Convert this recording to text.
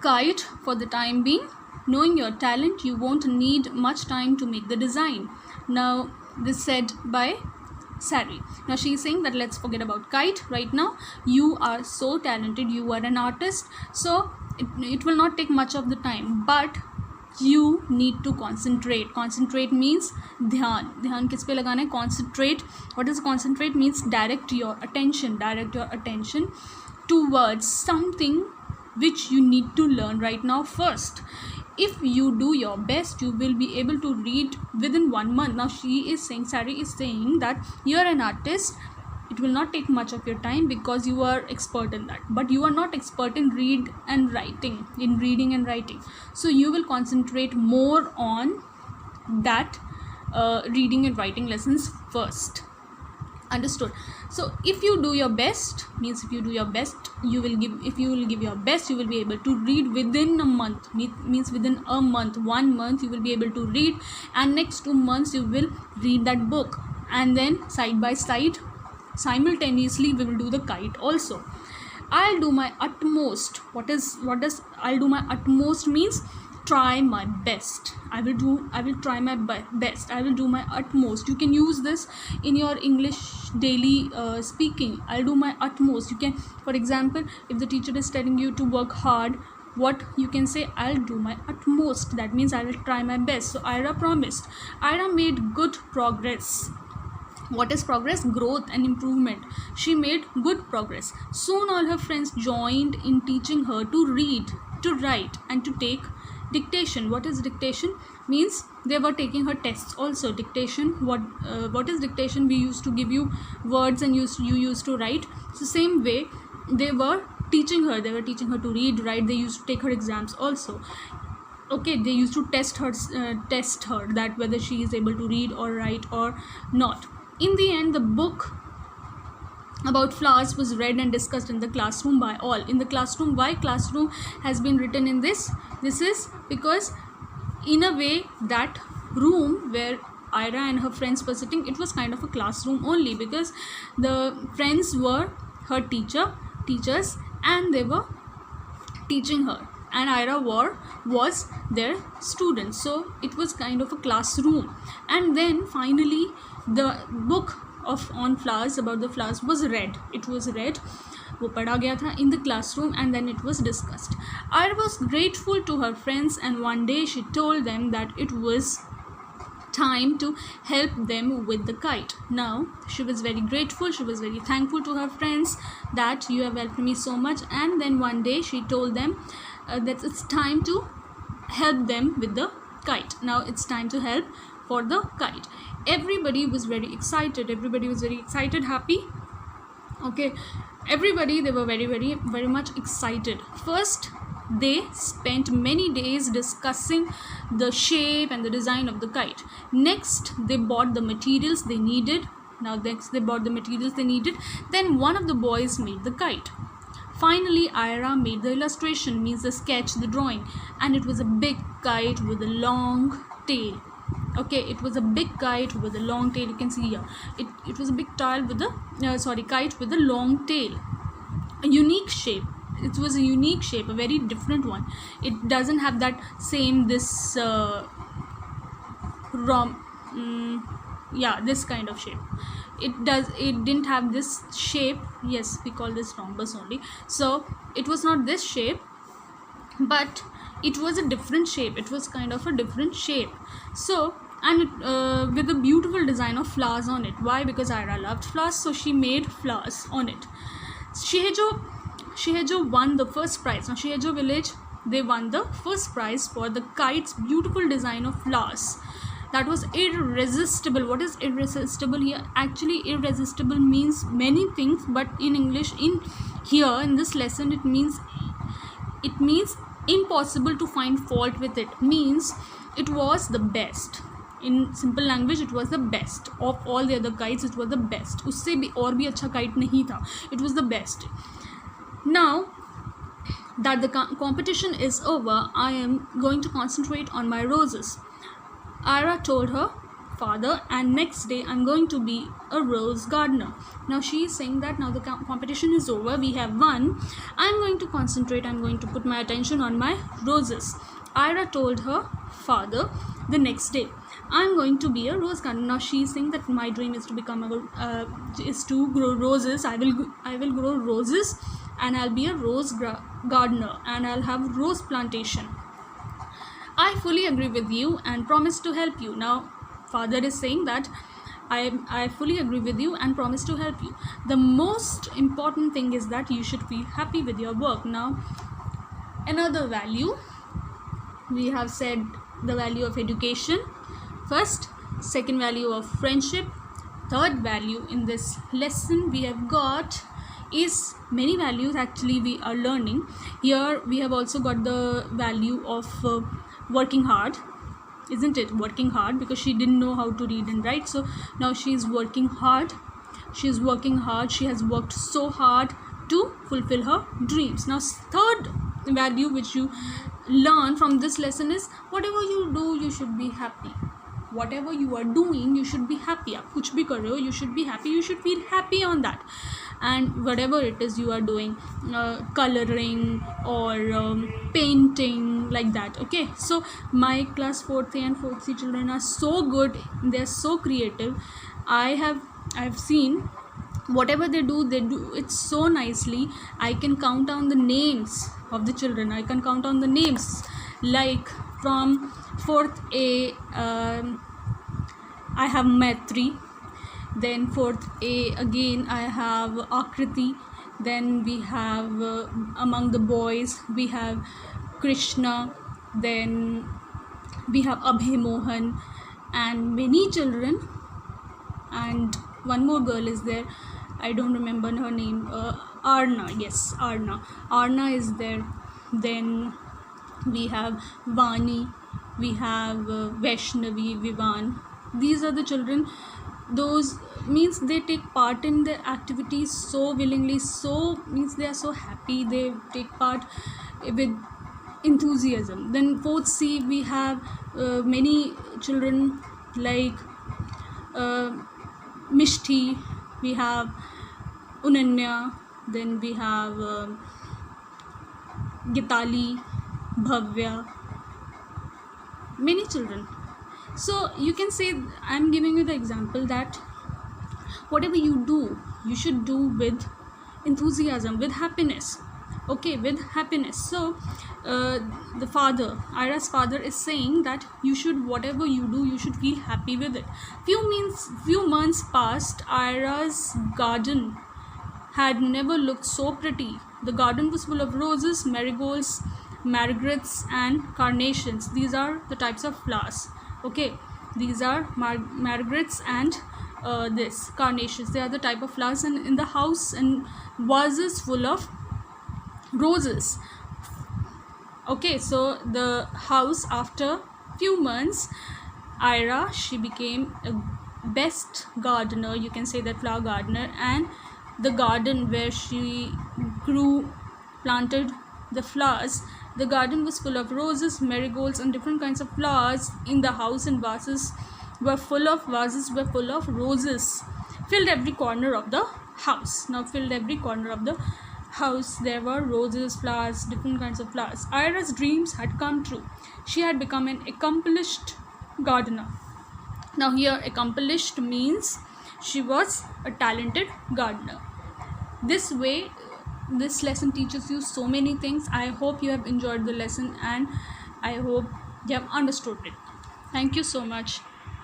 kite for the time being. Knowing your talent, you won't need much time to make the design. Now, this said by Sari. Now she is saying that let's forget about kite right now. You are so talented, you are an artist, so it will not take much of the time, but you need to concentrate. Concentrate means ध्यान किस पे लगाना है? Concentrate. What does concentrate means? Direct your attention towards something which you need to learn right now first. If you do your best, you will be able to read within 1 month. Now Sari is saying that you're an artist. It will not take much of your time because you are expert in that, but you are not expert in reading and writing. So you will concentrate more on that reading and writing lessons first. Understood? So if you do your best, you will give your best, you will be able to read within a month. Means within a month, 1 month you will be able to read, and next 2 months you will read that book, and then side by side, simultaneously we will do the kite also. I'll do my utmost. What does I'll do my utmost means? Try my best. I will try my best. I will do my utmost. You can use this in your English daily speaking. I'll do my utmost. You can, for example, if the teacher is telling you to work hard, what you can say? I'll do my utmost. That means I will try my best. So Ira promised. Ira made good progress. What is progress? Growth and improvement. She made good progress. Soon all her friends joined in teaching her to read, to write, and to take dictation. What is dictation? Means they were taking her tests also. Dictation, what is dictation? We used to give you words and you used to write. So same way they were teaching her to read, write. They used to take her exams also. Okay, they used to test her that whether she is able to read or write or not. In the end, the book about flowers was read and discussed in the classroom by all. In the classroom, why classroom has been written in this? This is because in a way that room where Ira and her friends were sitting, it was kind of a classroom only, because the friends were her teachers, and they were teaching her, and Ira was their student. So it was kind of a classroom. And then finally the book on flowers, about the flowers, was read. It was read, वो पढ़ा गया था in the classroom, and then it was discussed. Ira was grateful to her friends, and one day she told them that it was time to help them with the kite. Now she was very grateful, she was very thankful to her friends that you have helped me so much, and then one day she told them that it's time to help them with the kite. Now it's time to help for the kite. Everybody was very excited, happy. Okay, everybody, they were very, very, very much excited. First, they spent many days discussing the shape and the design of the kite. Next, they bought the materials they needed. Then one of the boys made the kite. Finally, Ira made the illustration, means the sketch, the drawing, and it was a big kite with a long tail. Okay, it was a big kite with a long tail. You can see here, it was a big kite with a long tail. A unique shape. It was a unique shape, a very different one. It doesn't have that same this kind of shape. It didn't have this shape. Yes, we call this rhombus only. So it was not this shape, but it was a different shape. It was kind of a different shape. So, and it, with a beautiful design of flowers on it. Why? Because Ira loved flowers, so she made flowers on it. Shehejo won the first prize. Now Shehejo village, they won the first prize for the kite's beautiful design of flowers. That was irresistible. What is irresistible here? Actually, irresistible means many things, but in English, in this lesson, it means impossible to find fault with it. Means it was the best. In simple language, it was the best of all the other kites. It was the best. उससे भी और भी अच्छा kite नहीं था. It was the best. Now that the competition is over, I am going to concentrate on my roses. Ira told her father, and next day I'm going to be a rose gardener. Now she is saying that now the competition is over, we have won, I'm going to concentrate, I'm going to put my attention on my roses. Ira told her father the next day, I'm going to be a rose gardener. Now she is saying that my dream is to become is to grow roses. I will grow roses, and I'll be a rose gardener, and I'll have rose plantation. I fully agree with you and promise to help you. Now father is saying that I fully agree with you and promise to help you. The most important thing is that you should feel happy with your work. Now another value, we have said the value of education first, second value of friendship, third value in this lesson we have got is many values actually we are learning. Here we have also got the value of working hard, isn't it? Working hard, because she didn't know how to read and write, so now she is working hard. She is working hard. She has worked so hard to fulfill her dreams. Now third value which you learn from this lesson is whatever you do, you should be happy. Whatever you are doing, you should be happy. आप कुछ भी कर रहे हो, you should be happy. You should feel happy on that. And whatever it is you are doing, coloring or painting, like that. Okay, so my class 4th A and 4th C children are so good. They are so creative. I've seen whatever they do it so nicely. I can count down the names of the children. I can count down the names, like from 4th A I have Maitri, then 4th A again I have Akriti, then we have among the boys we have Krishna, then we have Abhay Mohan, and many children, and one more girl is there, I don't remember her name, Arna, yes, Arna is there. Then we have Vani, we have Vaishnavi, Vivan. These are the children, those means they take part in the activities so willingly, so means they are so happy, they take part with enthusiasm. Then 4th C we have many children like Mishti, we have Unanya, then we have Gitali, Bhavya, many children. So you can say, I'm giving you the example that whatever you do, you should do with enthusiasm, with happiness. Okay, with happiness. So the father, Ira's father, is saying that you should, whatever you do, you should feel happy with it. Few months passed. Ira's garden had never looked so pretty. The garden was full of roses, marigolds, marigarates, and carnations. These are the types of flowers. Okay, these are marigarates and this carnations. They are the type of flowers, and in the house and vases full of roses. Okay, so the house, after few months, Ira, she became a best gardener, you can say that, flower gardener, and the garden where she planted the flowers, the garden was full of roses, marigolds, and different kinds of flowers. In the house, and vases were full of roses, filled every corner of the house. Now filled every corner of the house, there were roses, flowers, different kinds of flowers. Ira's dreams had come true. She had become an accomplished gardener. Now here accomplished means she was a talented gardener. This way, this lesson teaches you so many things. I hope you have enjoyed the lesson, and I hope you have understood it. Thank you so much.